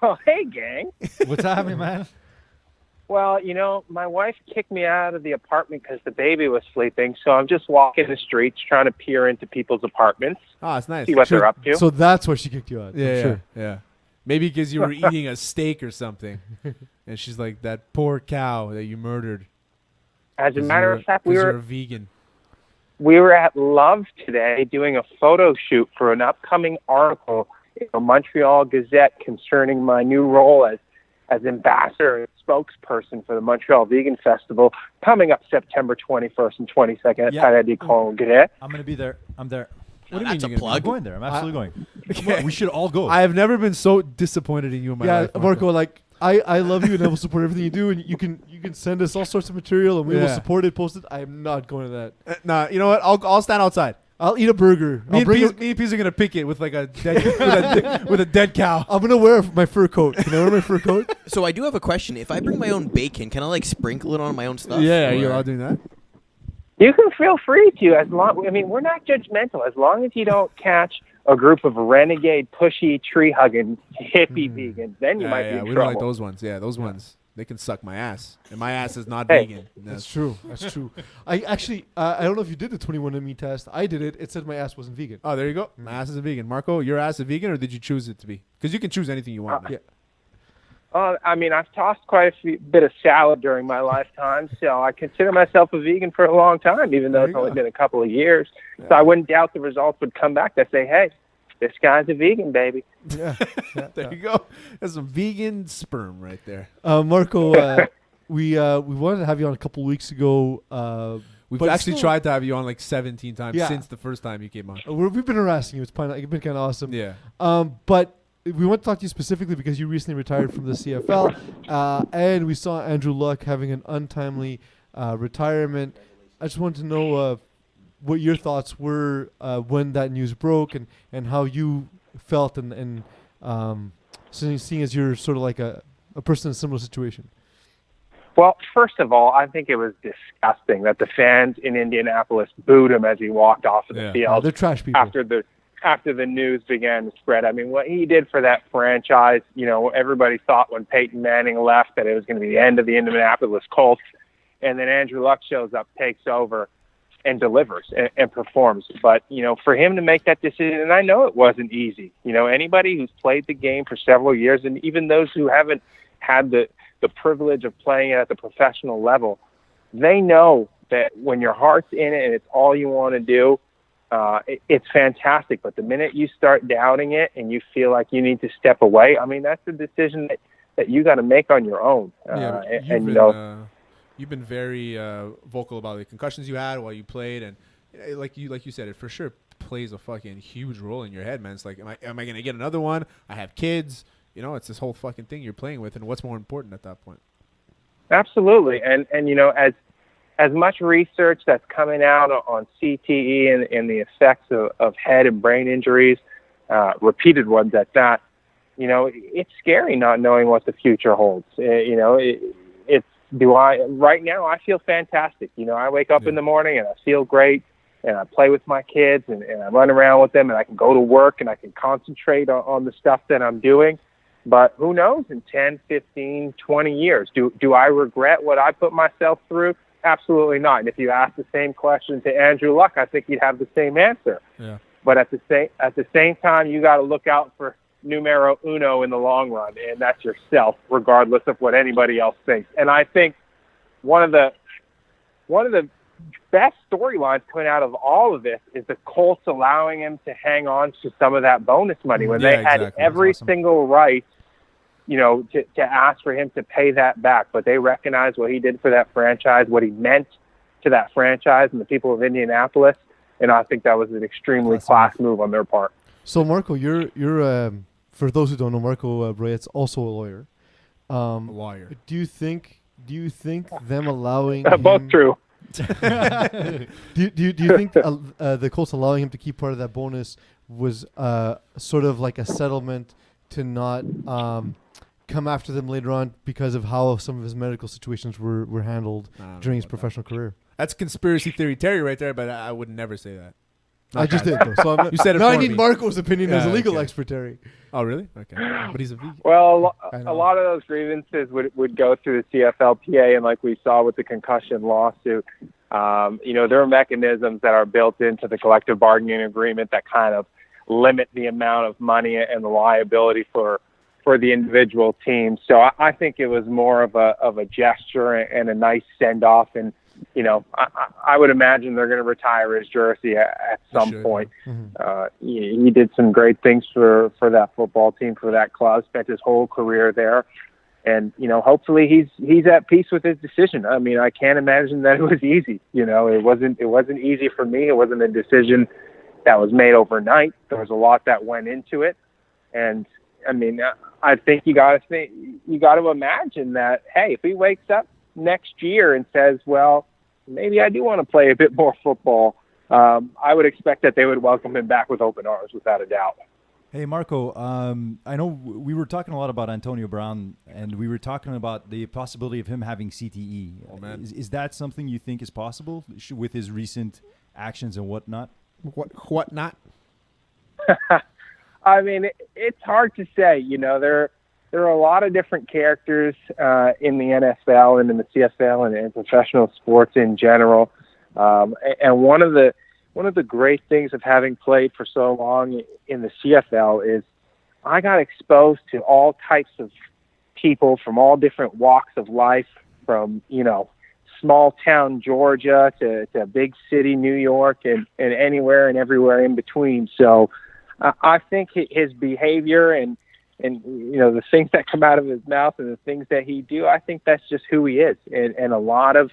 Oh, hey, gang. What's happening, man? Well, my wife kicked me out of the apartment because the baby was sleeping, so I'm just walking the streets trying to peer into people's apartments, Oh, it's nice. see what they're up to. So that's why she kicked you out. Yeah, I'm yeah, sure. yeah. Maybe because you were eating a steak or something, and she's like, "That poor cow that you murdered." As a matter of fact, we you're were a vegan. at Love today doing a photo shoot for an upcoming article in the Montreal Gazette concerning my new role as ambassador and spokesperson for the Montreal Vegan Festival coming up September 21st and 22nd at Yeah. Palais Congrès. I'm going to be there. I'm there. What do you That's mean a you're gonna I'm plug. going there. I'm absolutely going. Okay. We should all go. I have never been so disappointed in you in my Yeah, life, Marco, like I love you and I will support everything you do, and you can send us all sorts of material and we will Yeah. support it, post it. I am not going to that. Nah, you know what? I'll stand outside. I'll eat a burger. Me I'll and Peas are gonna pick it with like a dead with a dead cow. I'm gonna wear my fur coat. Can I wear my fur coat? So I do have a question. If I bring my own bacon, can I like sprinkle it on my own stuff? Yeah, are you Or- allowed doing that? You can feel free to, we're not judgmental. As long as you don't catch a group of renegade, pushy, tree-hugging, hippie vegans, then you might be in we don't trouble. like those ones. Yeah, those ones. They can suck my ass, and my ass is not Hey. vegan. That's true. That's true. I actually, I don't know if you did the 21andMe test. I did it. It said my ass wasn't vegan. Oh, there you go. My ass is a vegan. Marco, your ass is vegan, or did you choose it to be? Because you can choose anything you want. Yeah. I've tossed quite a bit of salad during my lifetime, so I consider myself a vegan for a long time, even though There it's you only go. been a couple of years. So I wouldn't doubt the results would come back that say, hey, this guy's a vegan, baby. Yeah. There you go. That's some vegan sperm right there. Marco, we wanted to have you on a couple weeks ago. We've but actually still- tried to have you on like 17 times Yeah. since the first time you came on. We've been harassing you. It's been kind of awesome. Yeah. But we want to talk to you specifically because you recently retired from the CFL, and we saw Andrew Luck having an untimely retirement. I just wanted to know what your thoughts were when that news broke, and how you felt, and seeing as you're sort of like a person in a similar situation. Well, first of all, I think it was disgusting that the fans in Indianapolis booed him as he walked off of the field They're trash people. after the news began to spread. I mean, what he did for that franchise, everybody thought when Peyton Manning left that it was going to be the end of the Indianapolis Colts, and then Andrew Luck shows up, takes over, and delivers and performs. But, for him to make that decision, and I know it wasn't easy. Anybody who's played the game for several years, and even those who haven't had the privilege of playing it at the professional level, they know that when your heart's in it and it's all you want to do, it's fantastic. But the minute you start doubting it and you feel like you need to step away, I mean, that's a decision that you got to make on your own. You've been very vocal about the concussions you had while you played, and like you said, it for sure plays a fucking huge role in your head, man. It's like, am I gonna get another one? I have kids. It's this whole fucking thing you're playing with, and what's more important at that point? Absolutely, and as much research that's coming out on CTE and the effects of head and brain injuries, repeated ones at that, it's scary not knowing what the future holds. Right now I feel fantastic. I wake up in the morning and I feel great, and I play with my kids and I run around with them, and I can go to work and I can concentrate on the stuff that I'm doing. But who knows, in 10, 15, 20 years, do I regret what I put myself through? Absolutely not. And if you ask the same question to Andrew Luck, I think he'd have the same answer. Yeah. But at the same time, you got to look out for numero uno in the long run, and that's yourself, regardless of what anybody else thinks. And I think one of the best storylines coming out of all of this is the Colts allowing him to hang on to some of that bonus money when they had every single right, to ask for him to pay that back. But they recognized what he did for that franchise, what he meant to that franchise and the people of Indianapolis. And I think that was an extremely class move on their part. So, Marco, you're for those who don't know, Marco Brouillette's also a lawyer. A lawyer. Do you think them allowing both him, true? do you think the Colts allowing him to keep part of that bonus was sort of like a settlement to not come after them later on because of how some of his medical situations were handled during his professional career? That's conspiracy theory Terry right there, but I would never say that. I just did though. So I'm, You said it now I for need me. Marco's opinion as a Yeah, legal okay. expert, Terry. Oh, really? Okay. But he's a vegan. Well, I a know. lot of those grievances would go through the CFLPA, and like we saw with the concussion lawsuit, there are mechanisms that are built into the collective bargaining agreement that kind of limit the amount of money and the liability for the individual team. So I think it was more of a gesture and a nice send off, and I would imagine they're going to retire his jersey at some should, point. Mhm. He did some great things for that football team, for that club, spent his whole career there. And, hopefully he's at peace with his decision. I mean, I can't imagine that it was easy. It wasn't easy for me. It wasn't a decision that was made overnight. There was a lot that went into it. And I mean, I think you got to imagine that, hey, if he wakes up next year and says, well, maybe I do want to play a bit more football, I would expect that they would welcome him back with open arms, without a doubt. Hey, Marco, I know we were talking a lot about Antonio Brown, and we were talking about the possibility of him having CTE. Oh, man. Is that something you think is possible with his recent actions and whatnot? What not? I mean, it's hard to say. There are a lot of different characters in the NFL and in the CFL and in professional sports in general. And one of the great things of having played for so long in the CFL is I got exposed to all types of people from all different walks of life, from small town Georgia to big city New York, and anywhere and everywhere in between. So I think his behavior and the things that come out of his mouth and the things that he do, I think that's just who he is. And a lot of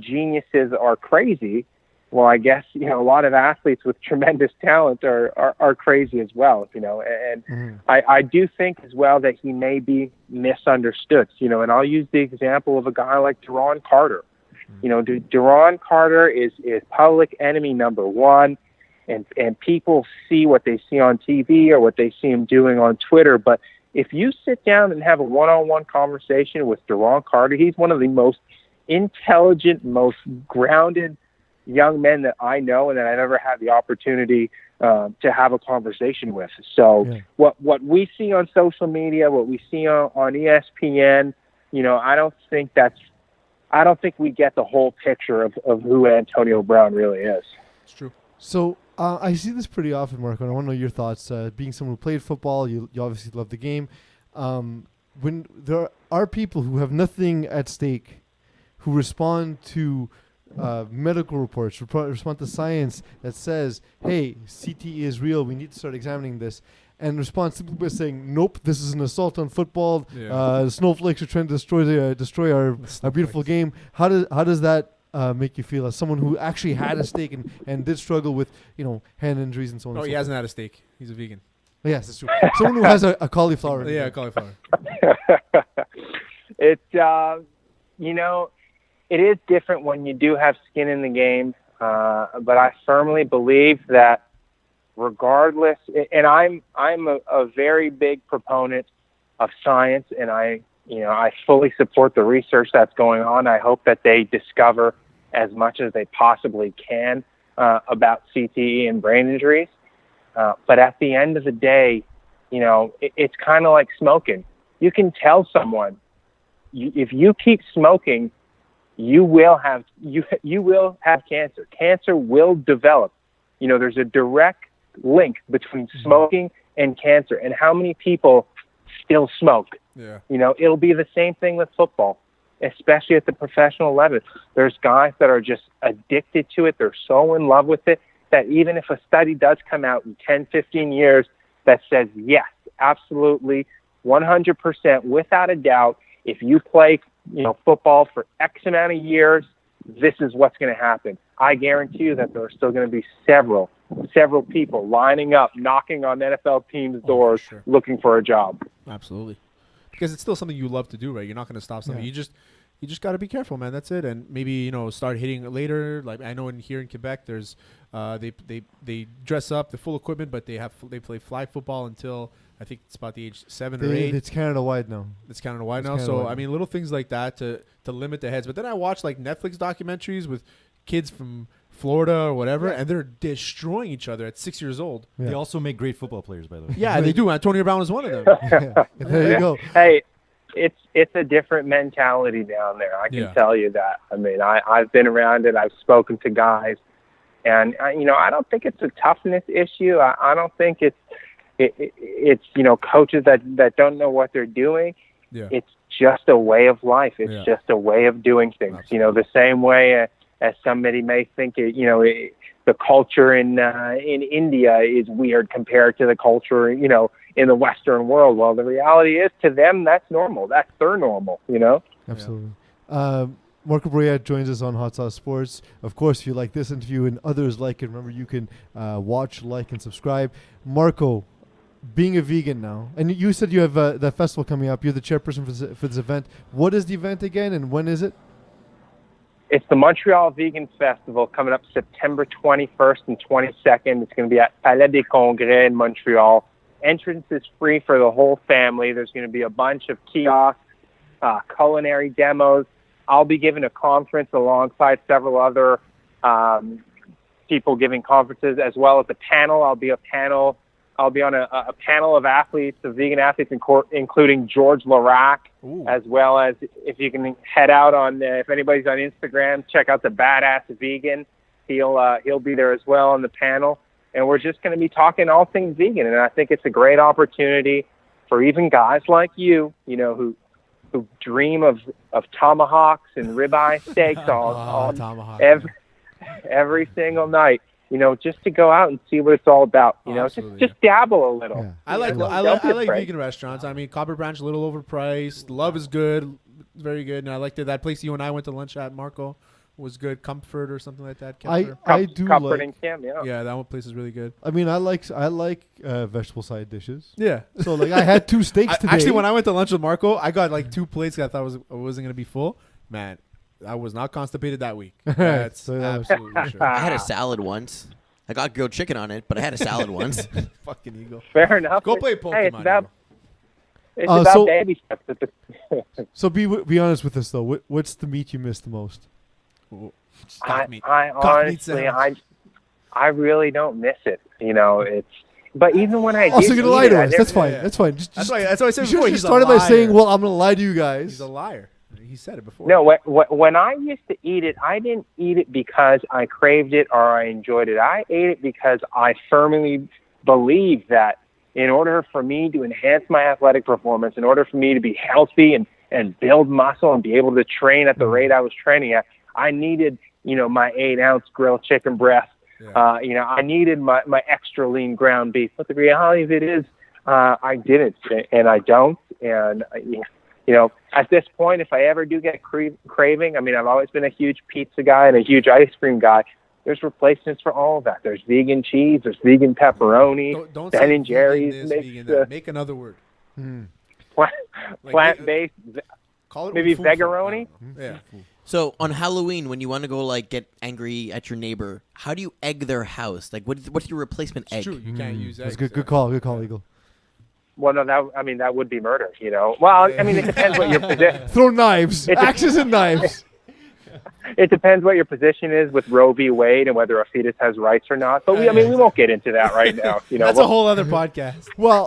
geniuses are crazy. Well, I guess a lot of athletes with tremendous talent are crazy as well. And I do think as well that he may be misunderstood. And I'll use the example of a guy like Duron Carter. Duron Carter is public enemy number one. And people see what they see on TV or what they see him doing on Twitter. But if you sit down and have a one-on-one conversation with Duron Carter, he's one of the most intelligent, most grounded young men that I know and that I've ever had the opportunity to have a conversation with. So what we see on social media, what we see on ESPN, I don't think we get the whole picture of who Antonio Brown really is. It's true. So I see this pretty often, Marco, and I want to know your thoughts. Being someone who played football, you obviously love the game. When there are people who have nothing at stake, who respond to medical reports, respond to science that says, hey, CTE is real, we need to start examining this, and respond simply by saying, nope, this is an assault on football, the snowflakes are trying to destroy our beautiful game. How does that make you feel as someone who actually had a stake and did struggle with hand injuries and so on? Oh, and he so hasn't had a steak. He's a vegan. forth? Yes, that's true. Someone who has a cauliflower. Yeah, cauliflower. It is different when you do have skin in the game, but I firmly believe that regardless, and I'm a very big proponent of science, and I fully support the research that's going on. I hope that they discover as much as they possibly can about CTE and brain injuries. But at the end of the day, it's kind of like smoking. You can tell someone, if you keep smoking, you will have cancer. Cancer will develop. There's a direct link between smoking and cancer. And how many people still smoke? Yeah. It'll be the same thing with football, especially at the professional level. There's guys that are just addicted to it. They're so in love with it that even if a study does come out in 10, 15 years that says, yes, absolutely, 100%, without a doubt, if you play football for X amount of years, this is what's going to happen. I guarantee you that there are still going to be several people lining up, knocking on NFL teams' doors, looking for a job. Absolutely. Because it's still something you love to do, right? You're not going to stop something. Yeah. You just got to be careful, man. That's it. And maybe, start hitting it later. Like I know here in Quebec, there's they dress up the full equipment, but they play flag football until I think it's about the age 7 or 8. It's Canada-wide now. It's Canada-wide now. So, I mean, little things like that to limit the heads. But then I watch, like, Netflix documentaries with kids from Florida or whatever, and they're destroying each other at 6 years old. They also make great football players, by the way. Yeah, they do. Antonio Brown is one of them. There you go. Hey, it's a different mentality down there. I can tell you that. I mean, I've been around it. I've spoken to guys, and I don't think it's a toughness issue. I don't think it's coaches that don't know what they're doing. Yeah. It's just a way of life. It's just a way of doing things. Absolutely. The same way as somebody may think the culture in India is weird compared to the culture in the Western world. Well, the reality is, to them, that's normal. That's their normal. Absolutely. Marco Brouillette joins us on Hot Sauce Sports. Of course, if you like this interview and others like it, remember you can watch, like, and subscribe. Marco, being a vegan now, and you said you have that festival coming up. You're the chairperson for this event. What is the event again, and when is it? It's the Montreal Vegan Festival coming up September 21st and 22nd. It's going to be at Palais des Congrès in Montreal. Entrance is free for the whole family. There's going to be a bunch of kiosks, culinary demos. I'll be giving a conference alongside several other people giving conferences, as well as a panel. I'll be on a panel of athletes, of vegan athletes, including George Larac, as well as, if you can head out on, if anybody's on Instagram, check out the Badass Vegan. He'll be there as well on the panel, and we're just going to be talking all things vegan. And I think it's a great opportunity for even guys like you, who dream of tomahawks and ribeye steaks every single night. Just to go out and see what it's all about. Just dabble a little. Yeah. I like vegan restaurants. I mean, Copper Branch a little overpriced. Love is good, very good. And I liked that place you and I went to lunch at, Marco, was good. Comfort or something like that. I do Comfort like. and Kim, Yeah, that one place is really good. I mean, I like vegetable side dishes. Yeah. So I had 2 steaks today. Actually, when I went to lunch with Marco, I got 2 plates that I thought I wasn't gonna be full. Man, I was not constipated that week. That's So that was- absolutely sure. I had a salad once. I got grilled chicken on it, but I had a salad once. Fucking Eagle. Fair enough. Go play Pokemon. Hey, it's about so- baby steps. So be honest with us though. What's the meat you miss the most? Stock meat. I Cock meat honestly, sandwich. I really don't miss it. But even when I Also, did you're gonna lie eat to it, us. That's fine. That's fine. That's why I said you before. should have He's started a by liar. saying, "Well, I'm gonna lie to you guys." He's a liar. He said it before. No, when I used to eat it, I didn't eat it because I craved it or I enjoyed it. I ate it because I firmly believe that in order for me to enhance my athletic performance, in order for me to be healthy and build muscle and be able to train at the rate I was training at, I needed, my 8-ounce grilled chicken breast. Yeah. I needed my extra lean ground beef. But the reality of it is, I didn't, and I don't. And, at this point, if I ever do get craving, I mean, I've always been a huge pizza guy and a huge ice cream guy. There's replacements for all of that. There's vegan cheese. There's vegan pepperoni. Don't Ben say and Jerry's. vegan this, vegan that. Make another word. Plant-based. Call it Maybe fufu. vegaroni? Yeah. So on Halloween, when you want to go get angry at your neighbor, how do you egg their house? What's your replacement egg? It's true. You can't use That's eggs. good call. Good call, Eagle. Well, no, that would be murder, Well, I mean, it depends what your position. Throw knives, axes and knives. It depends what your position is with Roe v. Wade and whether a fetus has rights or not. But we won't get into that right now. That's a whole other podcast. Well,